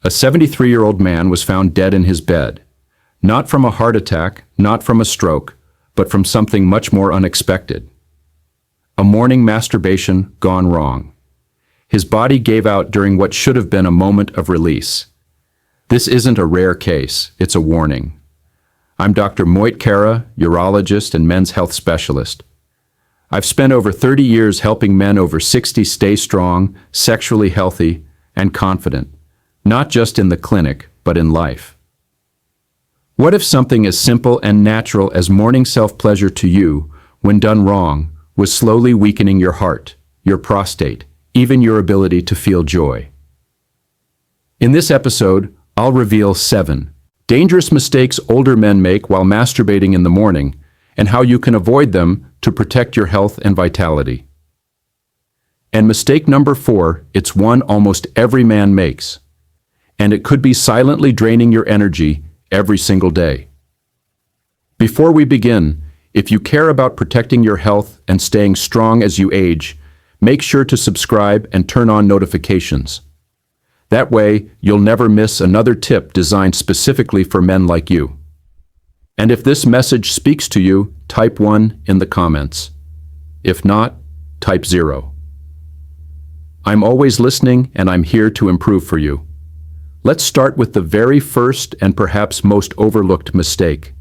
A 73-year-old man was found dead in his bed. Not from a heart attack, not from a stroke, but from something much more unexpected. A morning masturbation gone wrong. His body gave out during what should have been a moment of release. This isn't a rare case, it's a warning. I'm Dr. Moit Kara, urologist and men's health specialist. I've spent over 30 years helping men over 60 stay strong, sexually healthy, and confident, not just in the clinic, but in life. What if something as simple and natural as morning self-pleasure to you, when done wrong, was slowly weakening your heart, your prostate, even your ability to feel joy? In this episode, I'll reveal 7 dangerous mistakes older men make while masturbating in the morning, and how you can avoid them to protect your health and vitality. And mistake number 4, it's one almost every man makes, and it could be silently draining your energy every single day. Before we begin, if you care about protecting your health and staying strong as you age, make sure to subscribe and turn on notifications. That way, you'll never miss another tip designed specifically for men like you. And if this message speaks to you, type 1 in the comments. If not, type 0. I'm always listening, and I'm here to improve for you. Let's start with the very first and perhaps most overlooked mistake.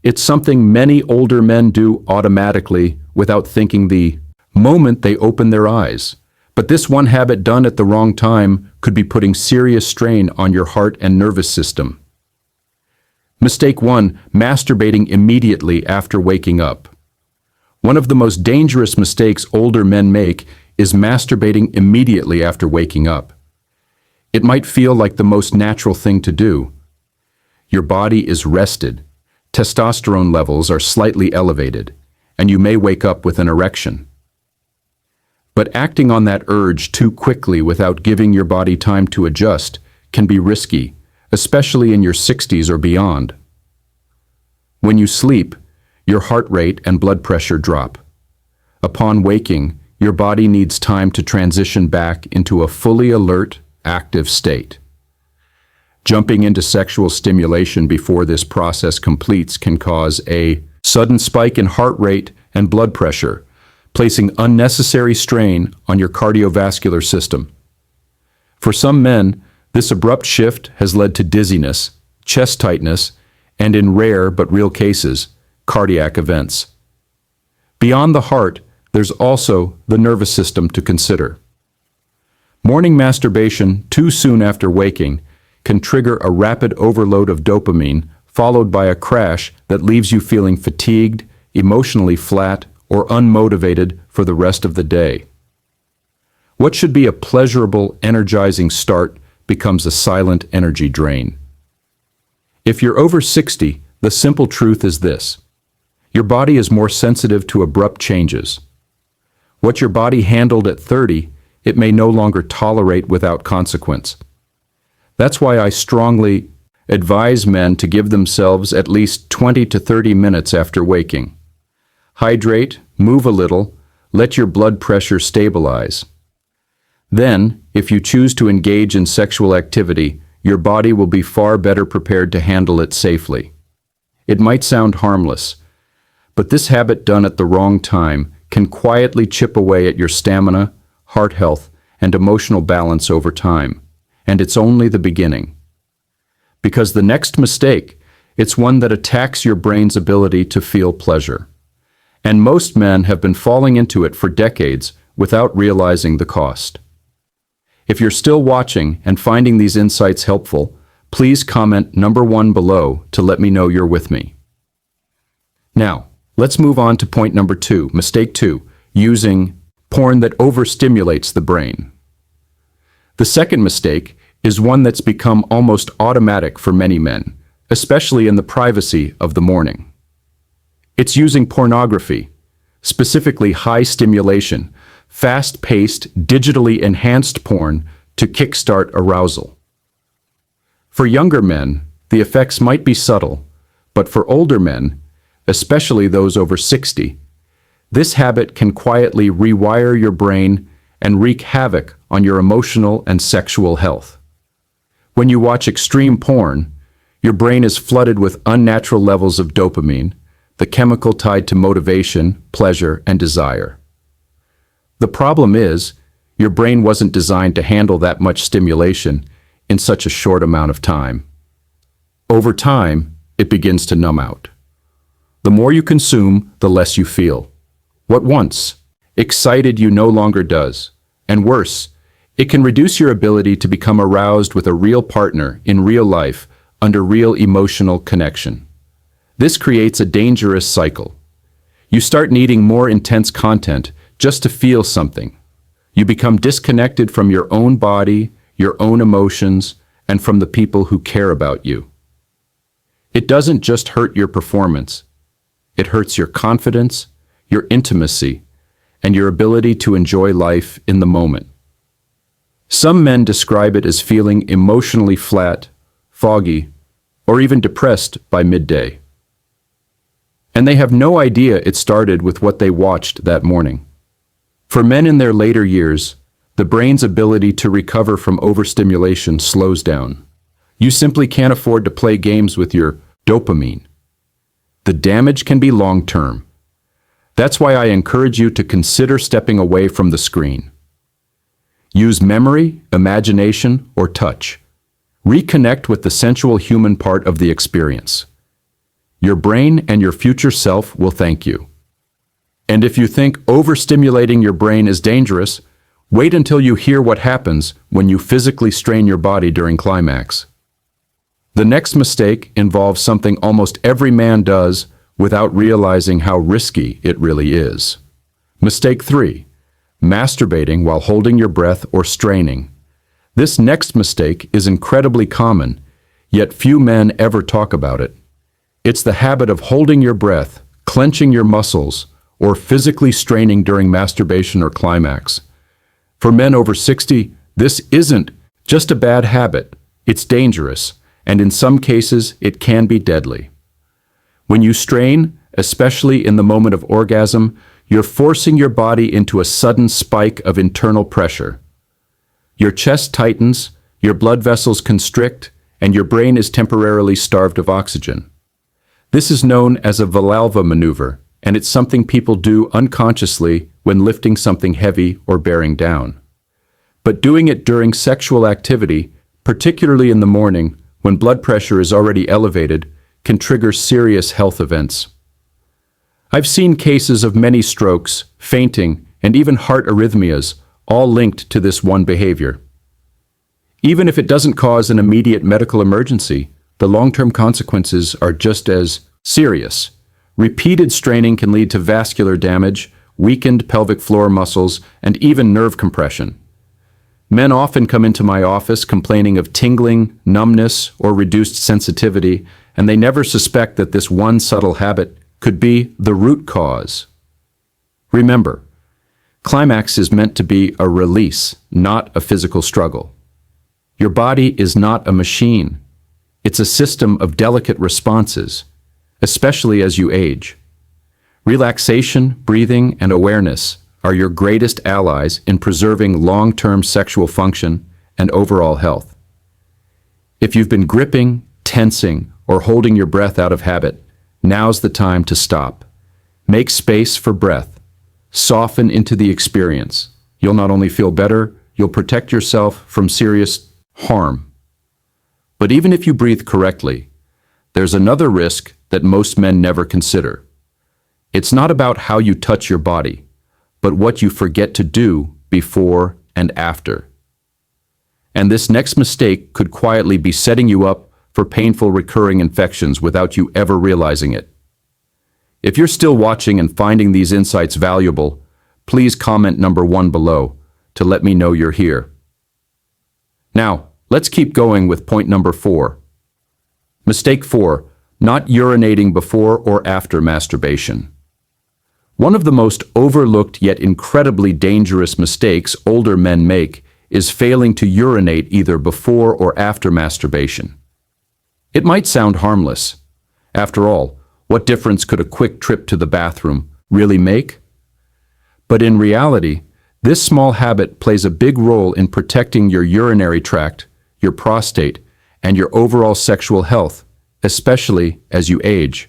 It's something many older men do automatically without thinking the moment they open their eyes. But this one habit done at the wrong time could be putting serious strain on your heart and nervous system. Mistake 1, masturbating immediately after waking up. One of the most dangerous mistakes older men make is masturbating immediately after waking up. It might feel like the most natural thing to do. Your body is rested, testosterone levels are slightly elevated, and you may wake up with an erection. But acting on that urge too quickly without giving your body time to adjust can be risky, especially in your 60s or beyond. When you sleep, your heart rate and blood pressure drop. Upon waking, your body needs time to transition back into a fully alert, active state. Jumping into sexual stimulation before this process completes can cause a sudden spike in heart rate and blood pressure, placing unnecessary strain on your cardiovascular system. For some men, this abrupt shift has led to dizziness, chest tightness, and in rare but real cases, cardiac events. Beyond the heart, there's also the nervous system to consider. Morning masturbation too soon after waking can trigger a rapid overload of dopamine, followed by a crash that leaves you feeling fatigued, emotionally flat, or unmotivated for the rest of the day. What should be a pleasurable, energizing start becomes a silent energy drain. If you're over 60, the simple truth is this: your body is more sensitive to abrupt changes. What your body handled at 30, it may no longer tolerate without consequence. That's why I strongly advise men to give themselves at least 20 to 30 minutes after waking. Hydrate, move a little, let your blood pressure stabilize. Then, if you choose to engage in sexual activity, your body will be far better prepared to handle it safely. It might sound harmless, but this habit done at the wrong time can quietly chip away at your stamina, heart health, and emotional balance over time. And it's only the beginning. Because the next mistake, it's one that attacks your brain's ability to feel pleasure. And most men have been falling into it for decades without realizing the cost. If you're still watching and finding these insights helpful, please comment number 1 below to let me know you're with me. Now, let's move on to point number 2, mistake 2, using porn that overstimulates the brain. The second mistake is one that's become almost automatic for many men, especially in the privacy of the morning. It's using pornography, specifically high stimulation, fast-paced, digitally enhanced porn to kickstart arousal. For younger men, the effects might be subtle, but for older men, especially those over 60, this habit can quietly rewire your brain and wreak havoc on your emotional and sexual health. When you watch extreme porn, your brain is flooded with unnatural levels of dopamine, the chemical tied to motivation, pleasure, and desire. The problem is, your brain wasn't designed to handle that much stimulation in such a short amount of time. Over time, it begins to numb out. The more you consume, the less you feel. What once excited you no longer does. And worse, it can reduce your ability to become aroused with a real partner in real life under real emotional connection. This creates a dangerous cycle. You start needing more intense content just to feel something. You become disconnected from your own body, your own emotions, and from the people who care about you. It doesn't just hurt your performance. It hurts your confidence, your intimacy, and your ability to enjoy life in the moment. Some men describe it as feeling emotionally flat, foggy, or even depressed by midday. And they have no idea it started with what they watched that morning. For men in their later years, the brain's ability to recover from overstimulation slows down. You simply can't afford to play games with your dopamine. The damage can be long-term. That's why I encourage you to consider stepping away from the screen. Use memory, imagination, or touch. Reconnect with the sensual human part of the experience. Your brain and your future self will thank you. And if you think overstimulating your brain is dangerous, wait until you hear what happens when you physically strain your body during climax. The next mistake involves something almost every man does without realizing how risky it really is. Mistake 3. Masturbating while holding your breath or straining. This next mistake is incredibly common, yet few men ever talk about it. It's the habit of holding your breath, clenching your muscles, or physically straining during masturbation or climax. For men over 60, this isn't just a bad habit. It's dangerous, and in some cases, it can be deadly. When you strain, especially in the moment of orgasm, you're forcing your body into a sudden spike of internal pressure. Your chest tightens, your blood vessels constrict, and your brain is temporarily starved of oxygen. This is known as a Valsalva maneuver, and it's something people do unconsciously when lifting something heavy or bearing down. But doing it during sexual activity, particularly in the morning, when blood pressure is already elevated, can trigger serious health events. I've seen cases of many strokes, fainting, and even heart arrhythmias, all linked to this one behavior. Even if it doesn't cause an immediate medical emergency, the long-term consequences are just as serious. Repeated straining can lead to vascular damage, weakened pelvic floor muscles, and even nerve compression. Men often come into my office complaining of tingling, numbness, or reduced sensitivity, and they never suspect that this one subtle habit could be the root cause. Remember, climax is meant to be a release, not a physical struggle. Your body is not a machine. It's a system of delicate responses, especially as you age. Relaxation, breathing, and awareness are your greatest allies in preserving long-term sexual function and overall health. If you've been gripping, tensing, or holding your breath out of habit, now's the time to stop. Make space for breath. Soften into the experience. You'll not only feel better, you'll protect yourself from serious harm. But even if you breathe correctly, there's another risk that most men never consider. It's not about how you touch your body, but what you forget to do before and after. And this next mistake could quietly be setting you up for painful recurring infections without you ever realizing it. If you're still watching and finding these insights valuable, please comment number 1 below to let me know you're here. Now, let's keep going with point number 4. Mistake 4, not urinating before or after masturbation. One of the most overlooked yet incredibly dangerous mistakes older men make is failing to urinate either before or after masturbation. It might sound harmless. After all, what difference could a quick trip to the bathroom really make? But in reality, this small habit plays a big role in protecting your urinary tract, your prostate, and your overall sexual health, especially as you age.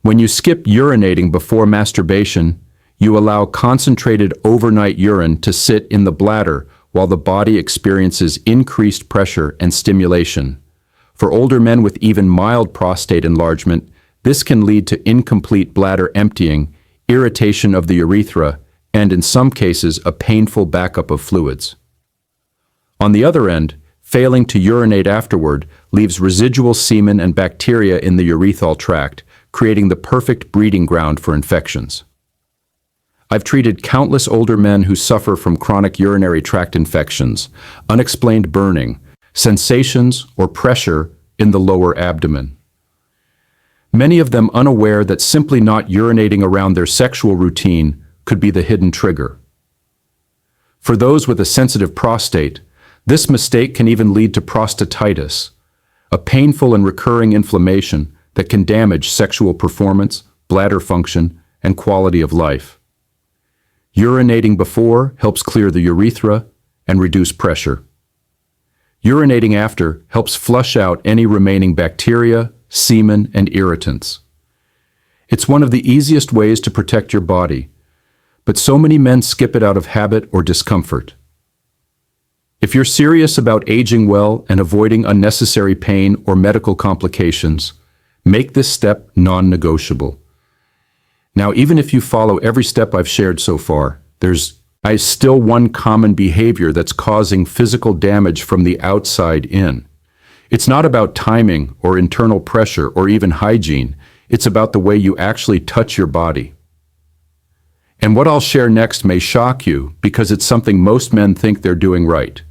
When you skip urinating before masturbation, you allow concentrated overnight urine to sit in the bladder while the body experiences increased pressure and stimulation. For older men with even mild prostate enlargement, this can lead to incomplete bladder emptying, irritation of the urethra, and in some cases a painful backup of fluids. On the other end, failing to urinate afterward leaves residual semen and bacteria in the urethral tract, creating the perfect breeding ground for infections. I've treated countless older men who suffer from chronic urinary tract infections, unexplained burning, sensations, or pressure in the lower abdomen. Many of them unaware that simply not urinating around their sexual routine could be the hidden trigger. For those with a sensitive prostate, this mistake can even lead to prostatitis, a painful and recurring inflammation that can damage sexual performance, bladder function, and quality of life. Urinating before helps clear the urethra and reduce pressure. Urinating after helps flush out any remaining bacteria, semen, and irritants. It's one of the easiest ways to protect your body, but so many men skip it out of habit or discomfort. If you're serious about aging well and avoiding unnecessary pain or medical complications, make this step non-negotiable. Now, even if you follow every step I've shared so far, there's still one common behavior that's causing physical damage from the outside in. It's not about timing or internal pressure or even hygiene. It's about the way you actually touch your body. And what I'll share next may shock you because it's something most men think they're doing right.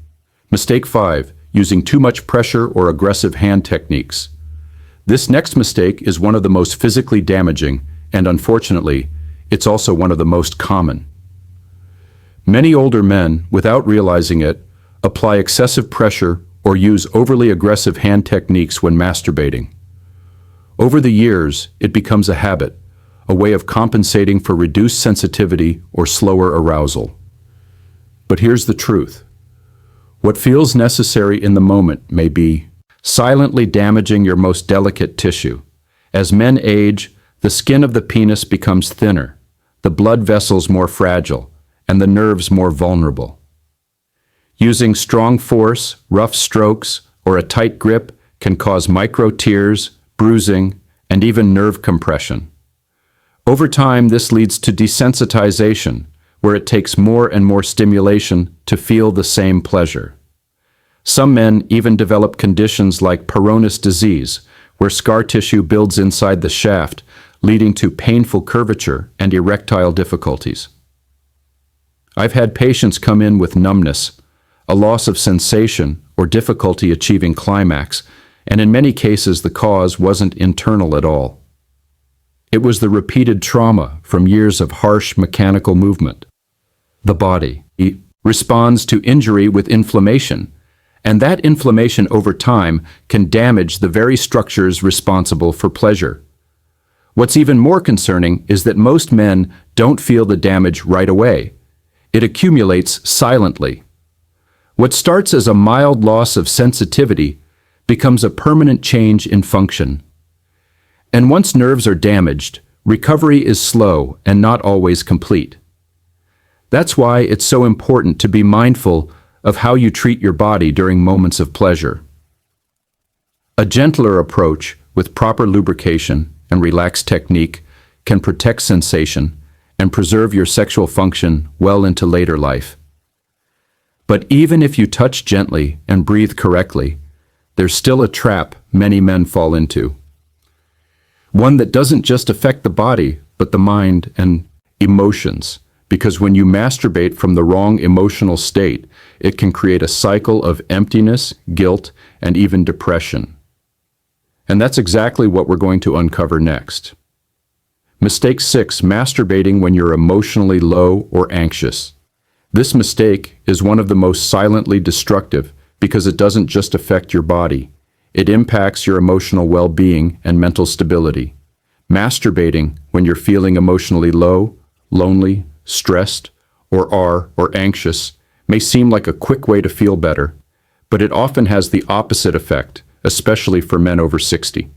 Mistake 5, using too much pressure or aggressive hand techniques. This next mistake is one of the most physically damaging, and unfortunately, it's also one of the most common. Many older men, without realizing it, apply excessive pressure or use overly aggressive hand techniques when masturbating. Over the years, it becomes a habit, a way of compensating for reduced sensitivity or slower arousal. But here's the truth. What feels necessary in the moment may be silently damaging your most delicate tissue. As men age, the skin of the penis becomes thinner, the blood vessels more fragile, and the nerves more vulnerable. Using strong force, rough strokes, or a tight grip can cause micro tears, bruising, and even nerve compression. Over time, this leads to desensitization, where it takes more and more stimulation to feel the same pleasure. Some men even develop conditions like Peyronie's disease, where scar tissue builds inside the shaft, leading to painful curvature and erectile difficulties. I've had patients come in with numbness, a loss of sensation, or difficulty achieving climax, and in many cases the cause wasn't internal at all. It was the repeated trauma from years of harsh mechanical movement. The body responds to injury with inflammation, and that inflammation over time can damage the very structures responsible for pleasure. What's even more concerning is that most men don't feel the damage right away. It accumulates silently. What starts as a mild loss of sensitivity becomes a permanent change in function. And once nerves are damaged, recovery is slow and not always complete. That's why it's so important to be mindful of how you treat your body during moments of pleasure. A gentler approach with proper lubrication and relaxed technique can protect sensation and preserve your sexual function well into later life. But even if you touch gently and breathe correctly, there's still a trap many men fall into. One that doesn't just affect the body, but the mind and emotions. Because when you masturbate from the wrong emotional state, it can create a cycle of emptiness, guilt, and even depression. And that's exactly what we're going to uncover next. Mistake 6, masturbating when you're emotionally low or anxious. This mistake is one of the most silently destructive because it doesn't just affect your body. It impacts your emotional well-being and mental stability. Masturbating when you're feeling emotionally low, lonely, stressed, or anxious may seem like a quick way to feel better, but it often has the opposite effect, especially for men over 60.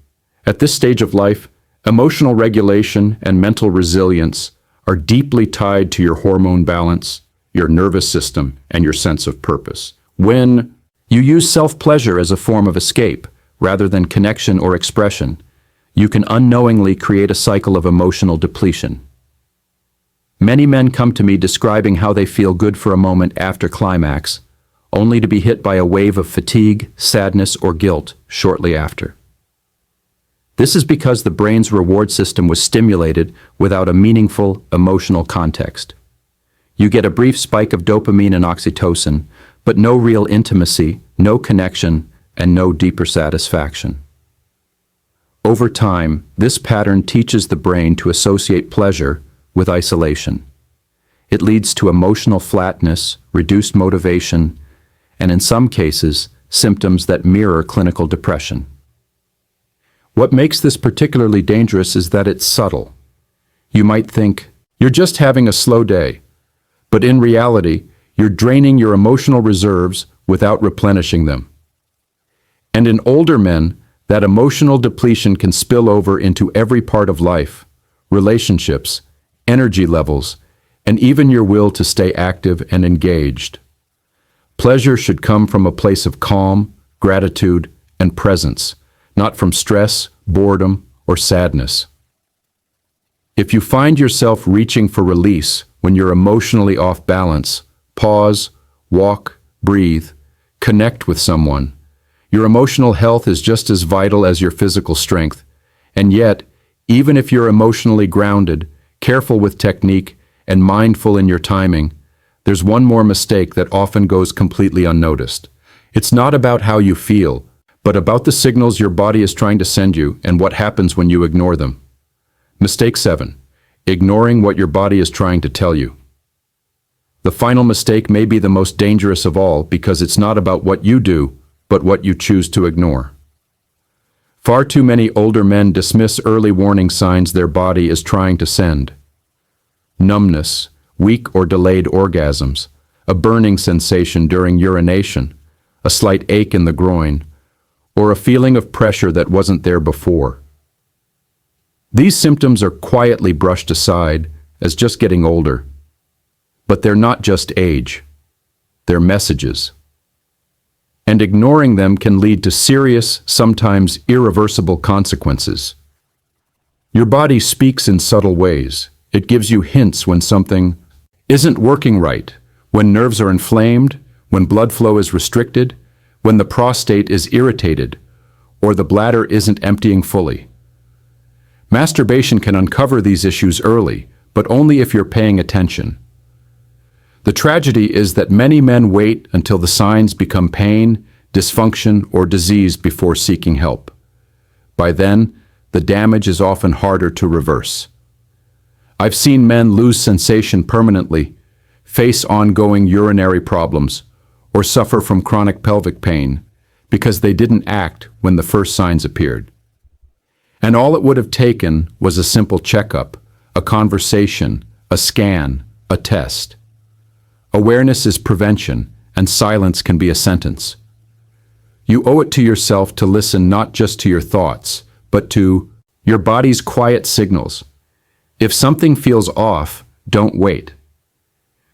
At this stage of life, emotional regulation and mental resilience are deeply tied to your hormone balance, your nervous system, and your sense of purpose. When you use self-pleasure as a form of escape, rather than connection or expression, you can unknowingly create a cycle of emotional depletion. Many men come to me describing how they feel good for a moment after climax, only to be hit by a wave of fatigue, sadness, or guilt shortly after. This is because the brain's reward system was stimulated without a meaningful emotional context. You get a brief spike of dopamine and oxytocin, but no real intimacy, no connection, and no deeper satisfaction. Over time, this pattern teaches the brain to associate pleasure with isolation. It leads to emotional flatness, reduced motivation, and in some cases, symptoms that mirror clinical depression. What makes this particularly dangerous is that it's subtle. You might think, you're just having a slow day, but in reality, you're draining your emotional reserves without replenishing them. And in older men, that emotional depletion can spill over into every part of life, relationships, energy levels, and even your will to stay active and engaged. Pleasure should come from a place of calm, gratitude, and presence, not from stress, boredom, or sadness. If you find yourself reaching for release when you're emotionally off balance, pause, walk, breathe, connect with someone. Your emotional health is just as vital as your physical strength, and yet, even if you're emotionally grounded, careful with technique, and mindful in your timing, there's one more mistake that often goes completely unnoticed. It's not about how you feel, but about the signals your body is trying to send you and what happens when you ignore them. Mistake 7. Ignoring what your body is trying to tell you. The final mistake may be the most dangerous of all because it's not about what you do, but what you choose to ignore. Far too many older men dismiss early warning signs their body is trying to send. Numbness, weak or delayed orgasms, a burning sensation during urination, a slight ache in the groin, or a feeling of pressure that wasn't there before. These symptoms are quietly brushed aside as just getting older. But they're not just age. They're messages. And ignoring them can lead to serious, sometimes irreversible consequences. Your body speaks in subtle ways. It gives you hints when something isn't working right, when nerves are inflamed, when blood flow is restricted, when the prostate is irritated, or the bladder isn't emptying fully. Masturbation can uncover these issues early, but only if you're paying attention. The tragedy is that many men wait until the signs become pain, dysfunction, or disease before seeking help. By then, the damage is often harder to reverse. I've seen men lose sensation permanently, face ongoing urinary problems, or suffer from chronic pelvic pain because they didn't act when the first signs appeared. And all it would have taken was a simple checkup, a conversation, a scan, a test. Awareness is prevention, and silence can be a sentence. You owe it to yourself to listen not just to your thoughts, but to your body's quiet signals. If something feels off, don't wait.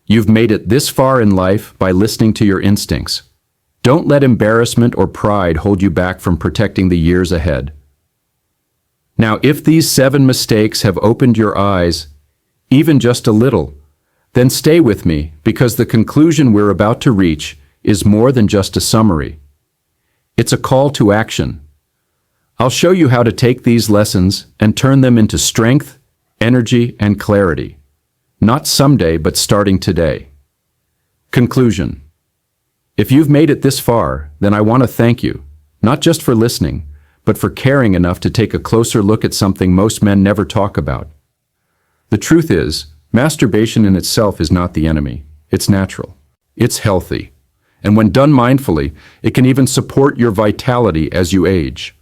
You've made it this far in life by listening to your instincts. Don't let embarrassment or pride hold you back from protecting the years ahead. Now, if these 7 mistakes have opened your eyes, even just a little, then stay with me, because the conclusion we're about to reach is more than just a summary. It's a call to action. I'll show you how to take these lessons and turn them into strength, energy, and clarity. Not someday, but starting today. Conclusion. If you've made it this far, then I want to thank you, not just for listening, but for caring enough to take a closer look at something most men never talk about. The truth is, masturbation in itself is not the enemy. It's natural. It's healthy. And when done mindfully, it can even support your vitality as you age.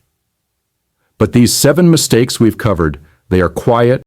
But these 7 mistakes we've covered, they are quiet,